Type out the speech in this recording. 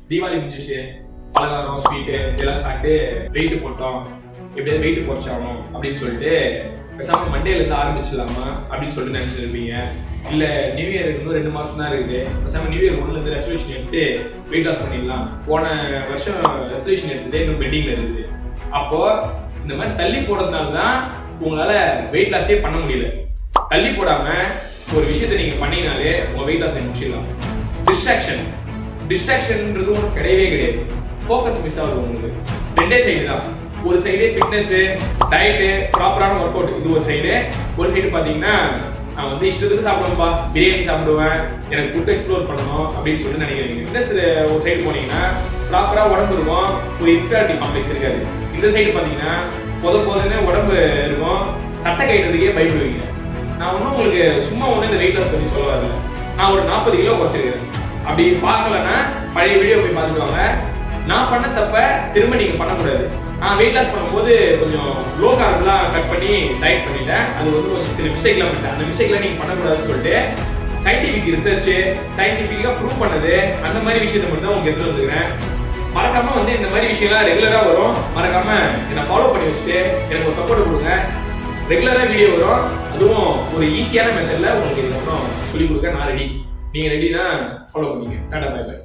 தீபாவளி முடிஞ்சிச்சு, பலகாரம் ஸ்வீட்டு இதெல்லாம் சாப்பிட்டு வெயிட் போட்டோம், எப்படியாவது வெயிட் குறைச்சாகணும் அப்படின்னு சொல்லிட்டு பேசாம மண்டேல இருந்து ஆரம்பிச்சிடலாமா அப்படின்னு சொல்லிட்டு நினைச்சிட்டு இருப்பீங்க. இல்ல நியூ இயர் இன்னும் 2 மாசம் தான் இருக்குது, பேசாம நியூ இயர் 1ல இருந்து ரெசல்யூஷன் எடுத்து வெயிட் லாஸ் பண்ணிடலாம், போன வருஷம் ரெசல்யூஷன் எடுத்துட்டு இன்னும் பெண்டிங்ல இருக்குது. அப்போ இந்த மாதிரி தள்ளி போடுறதுனால தான் உங்களால வெயிட் லாஸே பண்ண முடியல. தள்ளி போடாம ஒரு விஷயத்தை நீங்க பண்ணீங்கனாலே உங்க வெயிட் லாஸ் முடிச்சிடலாம். டிஸ்ட்ராக்ஷன்ன்றது ஒன்றும் கிடையவே கிடையாது. ஃபோக்கஸ் மிஸ் ஆகுது உங்களுக்கு. 2 சைடு தான். ஒரு சைடு ஃபிட்னஸ், டயட்டு, ப்ராப்பரான ஒர்க் அவுட், இது ஒரு சைடு. ஒரு சைடு பாத்தீங்கன்னா நான் வந்து இஷ்டத்துக்கு சாப்பிடுவேன்பா, பிரியாணி சாப்பிடுவேன், எனக்கு ஃபுட் எக்ஸ்ப்ளோர் பண்ணணும் அப்படின்னு சொல்லிட்டு நினைக்கிறீங்க. ஃபிட்னஸ் ஒரு சைடு போனீங்கன்னா ப்ராப்பரா உடம்பு இருக்கும், ஒரு இன்ஃபீரியாரிட்டி காம்ப்ளெக்ஸ் இருக்காது. இந்த சைடு பாத்தீங்கன்னா போதுன்னு உடம்பு இருக்கும், சட்டை கைட்டுறதுக்கே பயப்படுவீங்க. நான் ஒன்றும் உங்களுக்கு சும்மா ஒன்று இந்த வெயிட் லாஸ் பண்ணி சொல்ல வரல. நான் ஒரு 40 கிலோ குறைச்சிருக்கேன். அப்படி பார்க்கலன்னா பழைய வீடியோ போய் பார்த்துட்டு வாங்க. நான் பண்ண தப்ப திரும்ப நீங்க பண்ணக்கூடாது. நான் வெயிட் லாஸ் பண்ணும்போது கொஞ்சம் லோ கார்ப்லாம் கட் பண்ணி டயட் பண்ணிட்டேன். அது வந்து கொஞ்சம் சில மிஸ்டேக்லாம் பண்ணிட்டேன். அந்த மிஸ்டேக்லாம் நீங்க பண்ணக்கூடாதுன்னு சொல்லிட்டு சயின்டிபிக் ரிசர்ச், சயின்டிபிக்கா ப்ரூவ் பண்ணது, அந்த மாதிரி விஷயத்தை மட்டும் தான் உங்களுக்கு எடுத்து வந்துக்கிறேன். மறக்காம வந்து இந்த மாதிரி விஷயம்லாம் ரெகுலரா வரும். மறக்காம என்னை ஃபாலோ பண்ணி வச்சுட்டு எனக்கு ஒரு சப்போர்ட் கொடுங்க. ரெகுலரா வீடியோ வரும், அதுவும் ஒரு ஈஸியான மெத்தட்ல உங்களுக்கு இதுக்கப்புறம் சொல்லிக் கொடுக்க நான் ரெடி. நீங்க ரெடினா ஃபாலோ பண்ணிக்க. டாடா, பை பை.